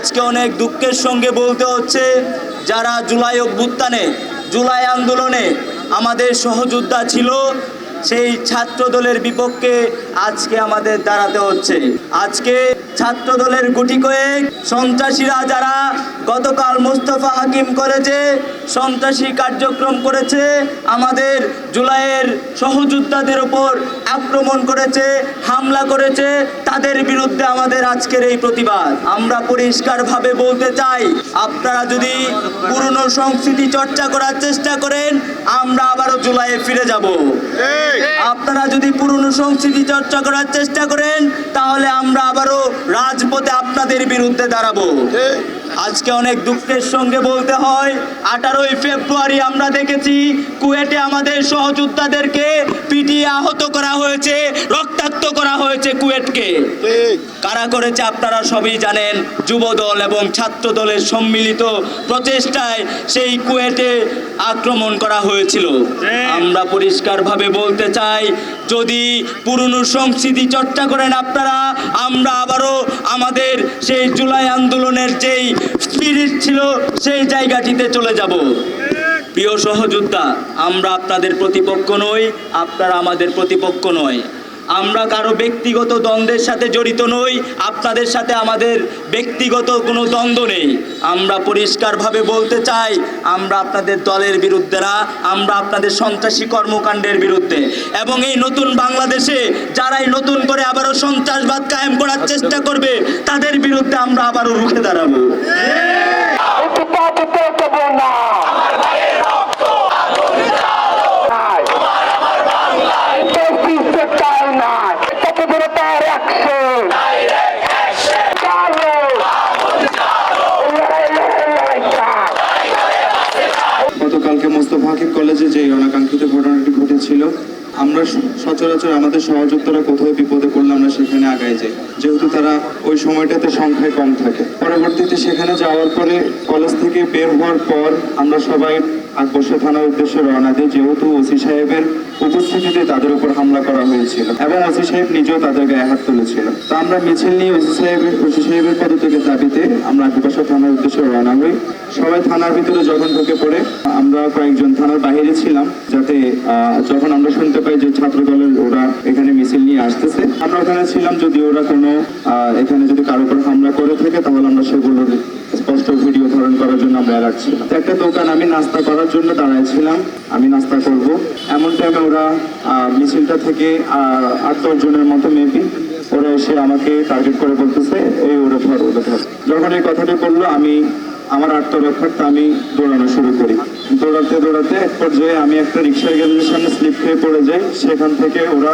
আজকে অনেক দুঃখের সঙ্গে বলতে হচ্ছে, যারা জুলাই অভ্যুত্থানে, জুলাই আন্দোলনে আমাদের সহযোদ্ধা ছিল, সেই ছাত্র দলের বিপক্ষে আজকে আমাদের দাঁড়াতে হচ্ছে। আজকে ছাত্র দলের গুটি কয়েক সন্ত্রাসীরা যারা গতকাল মোস্তফা হাকিম কলেজে সন্ত্রাসী কার্যক্রম করেছে, আমাদের জুলাইয়ের সহযোদ্ধাদের উপর আক্রমণ করেছে, হামলা করেছে, তাদের বিরুদ্ধে আমাদের আজকের এই প্রতিবাদ। আমরা পরিষ্কারভাবে বলতে চাই, আপনারা যদি পুরনো সংস্কৃতি চর্চা করার চেষ্টা করেন, আমরা আবারও জুলাইয়ে ফিরে যাব। আপনারা যদি পুরনো সংস্কৃতি চর্চা করার চেষ্টা করেন, তাহলে আমরা আবারও রাজপথে আপনাদের বিরুদ্ধে দাঁড়াবো। আজকে অনেক দুঃখের সঙ্গে বলতে হয়, 18ই ফেব্রুয়ারি আমরা দেখেছি কুয়েটে আমাদের সহযোদ্ধাদেরকে পিটিয়ে আহত করা হয়েছে, রক্তাক্ত করা হয়েছে কুয়েটকে। কারা করেছে আপনারা সবই জানেন। যুবদল এবং ছাত্র দলের সম্মিলিত প্রচেষ্টায় সেই কুয়েটে আক্রমণ করা হয়েছিল। আমরা পরিষ্কারভাবে বলতে চাই, যদি পুরনো সংস্কৃতি চর্চা করেন আপনারা, আমরা আবারও আমাদের সেই জুলাই আন্দোলনের যেই স্পিরিট ছিল সেই জায়গাটিতে চলে যাব। প্রিয় সহযোদ্ধা, আমরা আপনাদের প্রতিপক্ষ নই, আপনারা আমাদের প্রতিপক্ষ নয়। আমরা কারো ব্যক্তিগত দ্বন্দ্বের সাথে জড়িত নই, আপনাদের সাথে আমাদের ব্যক্তিগত কোনো দ্বন্দ্ব নেই। আমরা পরিষ্কারভাবে বলতে চাই, আমরা আপনাদের দলের বিরুদ্ধে না, আমরা আপনাদের সন্ত্রাসী কর্মকাণ্ডের বিরুদ্ধে। এবং এই নতুন বাংলাদেশে যারাই নতুন করে আবারও সন্ত্রাসবাদ কায়েম করার চেষ্টা করবে, তাদের বিরুদ্ধে আমরা আবারও রুখে দাঁড়াবো। গতকালকে মোস্তফা হাকিম কলেজে যে অনাকাঙ্ক্ষিত ঘটনাটি ঘটেছিল, আমরা সচরাচর আমাদের সহযোদ্ধারা কোথাও বিপদে পড়লে আমরা সেখানে আগায় যাই, যেহেতু তারা ওই সময়টাতে সংখ্যায় কম থাকে। পরবর্তীতে সেখানে যাওয়ার পরে কলেজ থেকে বের হওয়ার পর আমরা সবাই আকবর্ষা থানার উদ্দেশ্যে রওনা দিই, যেহেতু ওসি সাহেবের উপস্থিতিতে তাদের উপর হামলা করা হয়েছিল এবং ওসি সাহেব নিজেও তাদের গায়ে হাত তুলেছিল। তো আমরা মিছিল নিয়ে ওসি সাহেবের পদত্যাগের দাবিতে আমরা আকবর্ষা থানার উদ্দেশ্যে রওনা হই। সবাই থানার ভিতরে যখন ঢুকে পড়ে, আমরা কয়েকজন থানার বাইরে ছিলাম, যাতে যখন আমরা শুনতে পাই যে ছাত্র দলের ওরা এখানে মিছিল নিয়ে আসতেছে, আমরা ওখানে ছিলাম। যদি ওরা কোনো এখানে যদি কারো উপর হামলা করে থাকে, তাহলে আমরা সেগুলোর স্পষ্ট ভিডিও ধারণ করার জন্য আমরা অ্যালার্ট ছিলাম। একটা দোকান আমি নাস্তা করার জন্য দাঁড়াইছিলাম, আমি নাস্তা করব, এমন টাইমে ওরা মিছিলটা থেকে 8-10 জনের মতো মেবি ওরা এসে আমাকে টার্গেট করে বলতেছে, এই ওরা ধর, ওরা ধর। যখন এই কথাটি বললো, আমি আমার আত্মরক্ষার্থে আমি দৌড়ানো শুরু করি। দৌড়াতে এক পর্যায়ে আমি একটা রিক্সার গ্যারেজের সামনে স্লিপ খেয়ে পড়ে যাই। সেখান থেকে ওরা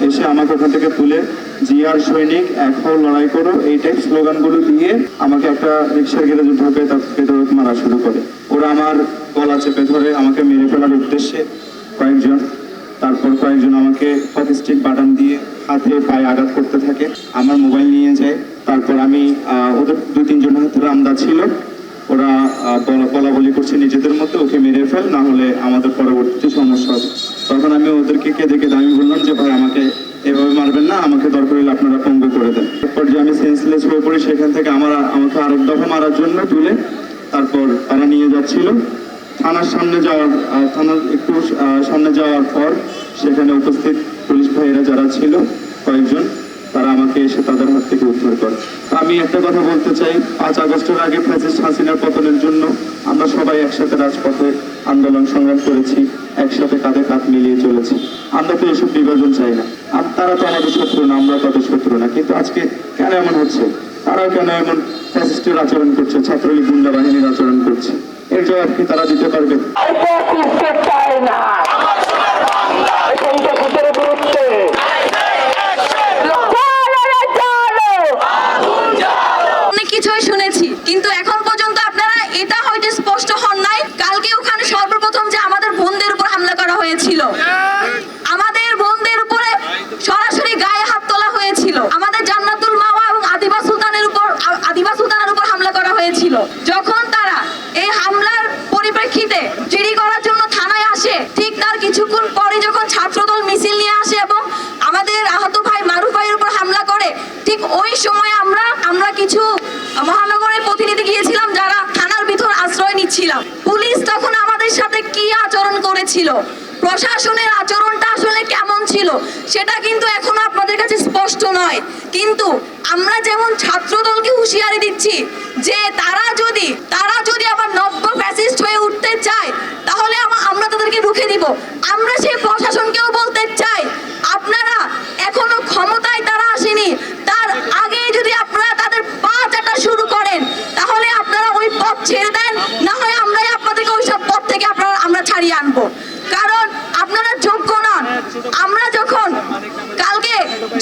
এসে আমাকে ওখান থেকে তুলে জিআর সৈনিক, এক হও, লড়াই করো, এই টাইপ স্লোগানগুলো দিয়ে আমাকে একটা রিক্সার গ্যারেজে ঢোকে বেদরক মারা শুরু করে। ওরা আমার গলা চেপে ধরে আমাকে মেরে ফেলার উদ্দেশ্যে কয়েকজন, তারপর কয়েকজন আমাকে হকি স্টিক বাটন দিয়ে হাতে পায়ে আঘাত করতে থাকে, আমার মোবাইল নিয়ে যায়। তারপর আমি ওদের 2-3 জনের হাতে রামদা ছিল, ওরা বলা বলি করছে নিজেদের মধ্যে, ওকে মেরে ফেল, না হলে আমাদের পরবর্তীতে সমস্যা হবে। তখন আমি ওদেরকে কেঁদে আমি বললাম যে ভাই, আমাকে এভাবে মারবেন না, আমাকে দরকার হলে আপনারা পঙ্গু করে দেন। এরপর যে আমি সেন্সলেস হয়ে পড়ি, সেখান থেকে আমাকে আরেক দফা মারার জন্য তুলে তারপর তারা নিয়ে যাচ্ছিল থানার একটু সামনে যাওয়ার পর সেখানে উপস্থিত পুলিশ ভাইয়েরা যারা ছিল কয়েকজন, তারা আমাকে এসে তাদের হাত থেকে উদ্ধার করে। আমি একটা কথা বলতে চাই, 5 আগস্টের আগে ফ্যাসিস্ট হাসিনার পতনের জন্য আমরা সবাই একসাথে রাজপথে আন্দোলন সংগ্রাম করেছি, একসাথে কাঁধে কাঁধ মিলিয়ে চলেছি। আমরা তো এসব বিভাজন চাই না। তারা তো আমাদের শত্রু না, আমরা তাদের শত্রু না। কিন্তু আজকে কেন এমন হচ্ছে? তারাও কেন এমন ফ্যাসিস্টের আচরণ করছে, ছাত্রলীগ গুন্ডা বাহিনীর আচরণ করছে? এর জবাব কি তারা দিতে পারবে? কিছুই শুনেছি, কিন্তু এখন পর্যন্ত আপনারা এটা হয়তো স্পষ্ট হন নাই। কালকে ওখানে সর্বপ্রথম যে আমাদের বোনদের উপর হামলা করা হয়েছিল, আমাদের বোনদের উপরে সরাসরি গায়ে হাত তোলা হয়েছিল, আমাদের জান্নাতুল মাওয়া এবং আদিবা সুলতানের উপর হামলা করা হয়েছিল। যখন তারা এই হামলার পরিপ্রেক্ষিতে জিডি করার জন্য হয়েছিল, প্রশাসনের আচরণটা আসলে কেমন ছিল সেটা কিন্তু এখনো আপনাদের কাছে স্পষ্ট নয়। কিন্তু আমরা যেমন ছাত্রদলকে হুঁশিয়ারি দিচ্ছি যে তারা যদি আবার নব্য ফ্যাসিস্ট হয়ে উঠতে চায় তাহলে আমরা তাদেরকে রুখে দিব। আমরা সেই প্রশাসনকেও বলতে চাই, আপনারা এখনো ক্ষমতায় তারা আসেনি, তার আগে যদি আপনারা তাদের পা চাটা শুরু করেন তাহলে আপনারা ওই পথ ছেড়ে দেন, না হয় আমরাই আপনাদেরকে ওই সব পথ থেকে আমরা ছাড়িয়ে আনবো। কারণ আপনারা যোগ্য নন। আমরা কালকে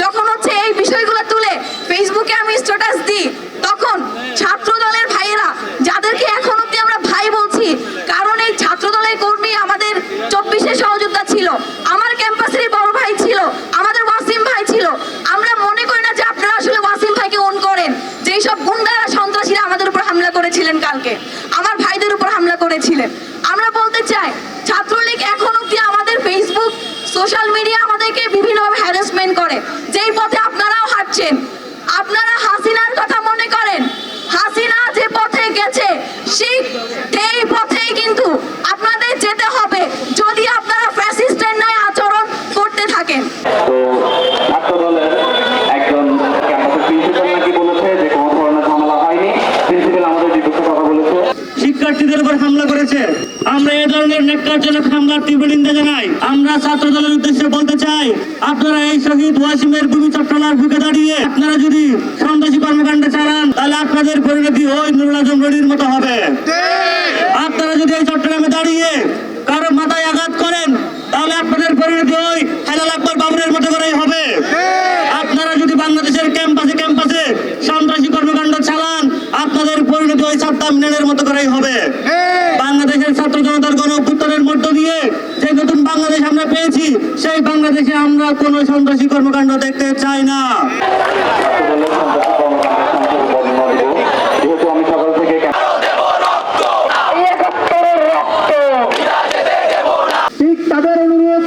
যখন হচ্ছে এই বিষয়গুলো তুলে ফেসবুকে আমি স্ট্যাটাস দিই, তখন ছাত্র দলের ভাইয়েরা, যাদেরকে এখন অব্দি আমরা ভাই বলছি, কারণ এই ছাত্র দলের কর্মী আমাদের 24-এ সহযোদ্ধা ছিল, আমার ক্যাম্পাসেরই বড় ভাই ছিল, আমাদের ওয়াসিম ভাই ছিল। আমরা মনে করি না যে আপনারা আসলে ওয়াসিম ভাইকে অন করেন। যেই সব গুন্ডারা সন্ত্রাসীরা আমাদের উপর হামলা করেছিলেন, কালকে আমার ভাইদের উপর হামলা করেছিলেন। আমরা বলতে চাই, ছাত্রলীগ এখন অব্দি আমাদের ফেসবুক, সোশ্যাল মিডিয়া আমাদেরকে বিভিন্নভাবে হ্যারাসমেন্ট করে। যেই পথে আপনারাও হাঁটছেন, আপনারা হাসিনার কথা মনে করেন, হাসিনা যে পথে গেছে সেই পথেই কিন্তু আপনাদের যেতে হবে যদি আপনারা ফ্যাসিস্টের ন্যায় আচরণ করতে থাকেন। তো ছাত্র দলের একজন ক্যাম্পাসের প্রিন্সিপাল নাকি বলেছে যে কোনো ধরনের ঝামেলা হয়নি, প্রিন্সিপাল আমাদের বিপক্ষে কথা বলেছে। শিক্ষার্থীদের উপর হামলা করেছে, আমরা এই ধরনের ন্যাক্কারজনক হামলার তীব্র নিন্দা জানাই। আমরা ছাত্র দলের উদ্দেশ্যে বলতে চাই, আপনারা এই শহীদ ওয়াসিমের ভূমি চট্টলার বুকে দাঁড়িয়ে আপনারা যদি সন্ত্রাসী কর্মকাণ্ড চালান তাহলে আপনাদের পরিণতি ওই নুরুল আজম রনির মতো হবে। আপনারা যদি এই চট্টগ্রামে দাঁড়িয়ে কারো মাথায় আঘাত করেন তাহলে আপনাদের পরিণতি ওই হেলাল আকবর বাবুরের মতো করেই হবে। আপনারা যদি বাংলাদেশের ক্যাম্পাসে সন্ত্রাসী কর্মকাণ্ড চালান আপনাদের পরিণতি ওই সাদ্দাম মিনারের মতো করেই হবে। বাংলাদেশের ছাত্র জনতার গণ অভ্যুত্থানের মধ্য দিয়ে যে নতুন বাংলাদেশ আমরা পেয়েছি, সেই বাংলাদেশে আমরা কোনো সন্ত্রাসী কর্মকাণ্ড দেখতে চাই না। যেহেতু আমি সকাল থেকে ঠিক তাদের অনুরোধ,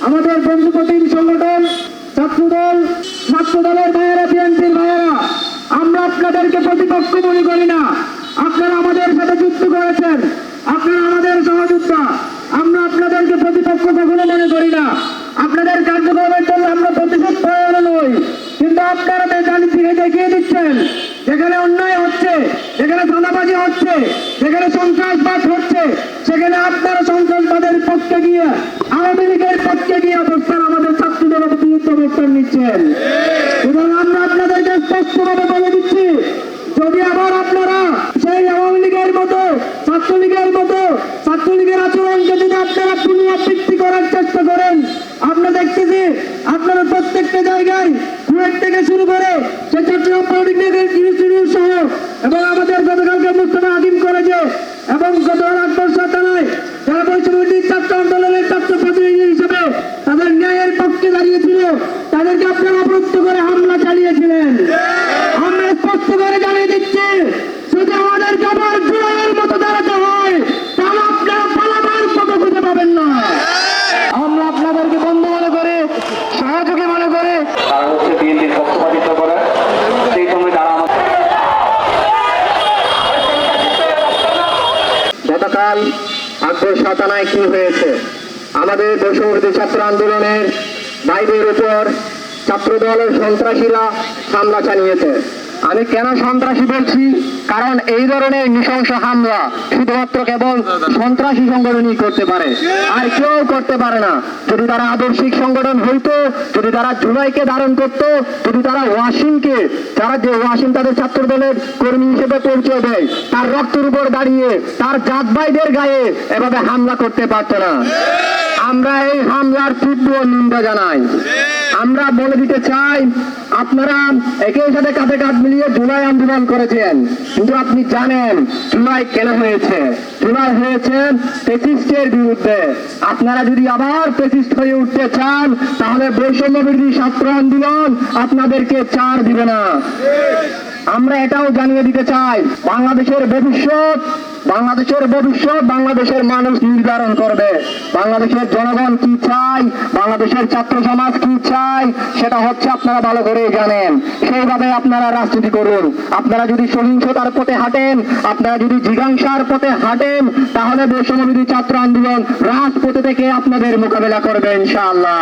আমাদের বন্ধুপ্রতিম সংগঠন ছাত্রদল, ছাত্রদলের ভাইয়েরা, বিএনপির ভাইয়েরা, আমরা আপনাদেরকে প্রতিপক্ষ মনে করি না। আপনারা আমাদের সাথে যুদ্ধ করেছেন, আপনারা আমাদের সহযোদ্ধা, আমরা আপনাদেরকে প্রতিপক্ষ কখনো মনে করি না। আপনাদের কার্যক্রমের জন্য আমরা প্রতিশোধ পরায়ণ নই, কিন্তু আপনারা মেজানি থেকে দেখিয়ে দিচ্ছেন যেখানে অন্যায় হচ্ছে, যেখানে চাঁদাবাজি হচ্ছে, যেখানে সন্ত্রাসবাদ হচ্ছে, সেখানে আপনারা সন্ত্রাসবাদের পক্ষে গিয়ে, আওয়ামী লীগের পক্ষে গিয়ে অবস্থান, আমাদের ছাত্রদের বিরুদ্ধে অবস্থান নিচ্ছেন। এবং আমরা আপনাদেরকে স্পষ্টভাবে বলে দিচ্ছি, যদি আবার আপনারা সেই আওয়ামী লীগের মতো, ছাত্রলীগের আচরণকে যদি আপনারা পুনরাবৃত্তি করার চেষ্টা করেন, আমরা দেখতেছি আপনারা প্রত্যেকটা জায়গায় কুয়েট থেকে শুরু করে সে চট্টগ্রাম পলিটেকনিকের ইনস্টিটিউট সহ, এবং আমাদের গতকালকে মুস্তফা হাকিম কলেজে এবং গতকাল আকবরশাহ থানায় যারা বৈষম্যবিরোধী ছাত্র আন্দোলনের ছাত্র প্রতিনিধি হিসেবে তাদের ন্যায়ের পক্ষে দাঁড়িয়েছিল, তাদেরকে আপনারা অবরুদ্ধ করে হামলা চালিয়েছিলেন। আমরা স্পষ্ট করে জানিয়ে দিচ্ছি, যদি আমাদেরকে আবার জুলাইয়ের মতো দাঁড়াতে হয় তাহলে আপনারা পালাবার পথ খুঁজে পাবেন না। আমরা আপনাদেরকে বন্ধু মনে করে, সহযোগী মনে করে, তারা হচ্ছে বিএনপির পক্ষপাতিত্ব করে। সেই সময় তারা গতকাল আকবরশাহ থানায় কি হয়েছে, আমাদের বৈষম্যবিরোধী ছাত্র আন্দোলনের ভাইদের উপর ছাত্র দলের সন্ত্রাসীরা হামলা চালিয়েছে। আমি কেন সন্ত্রাসী বলছি, কারণ এই ধরনের নৃশংস হামলা শুধুমাত্র কেবল সন্ত্রাসী সংগঠনই করতে পারে, আর কেউ করতে পারে না। যদি তারা আদর্শিক সংগঠন হইতো, যদি তারা জুলাইকে ধারণ করত, যদি তারা ওয়াসিমকে, যে ওয়াসিম তাদের ছাত্র দলের কর্মী হিসেবে পরিচয় দেয়, তার রক্তের উপর দাঁড়িয়ে তার জাত ভাইদের গায়ে এভাবে হামলা করতে পারত না। আমরা এই হামলার তীব্র নিন্দা জানাই। আমরা বলে দিতে চাই, আপনারা একের সাথে কাঁধে কাঁধ মিলিয়ে জুলাই আন্দোলন করেছেন, কিন্তু আপনি জানেন জুলাই কেন হয়েছে। জুলাই হয়েছে ফ্যাসিস্টের বিরুদ্ধে। আপনারা যদি আবার ফ্যাসিস্ট হয়ে উঠতে চান তাহলে বৈষম্য বিরোধী ছাত্র আন্দোলন আপনাদেরকে ছাড় দিবে না। আমরা এটাও জানিয়ে দিতে চাই, বাংলাদেশের ভবিষ্যৎ বাংলাদেশের ভবিষ্যৎ বাংলাদেশের মানুষ নির্ধারণ করবে। বাংলাদেশের জনগণ কি চায়, বাংলাদেশের ছাত্র সমাজ কি চায়, সেটা হচ্ছে আপনারা ভালো করেই জানেন। সেইভাবে আপনারা রাজনীতি করুন। আপনারা যদি সহিংসতার পথে হাঁটেন, আপনারা যদি জিজ্ঞাসার পথে হাঁটেন, তাহলে বৈষম্যবিরোধী ছাত্র আন্দোলন রাজপথে থেকে আপনাদের মোকাবেলা করবে ইনশাআল্লাহ।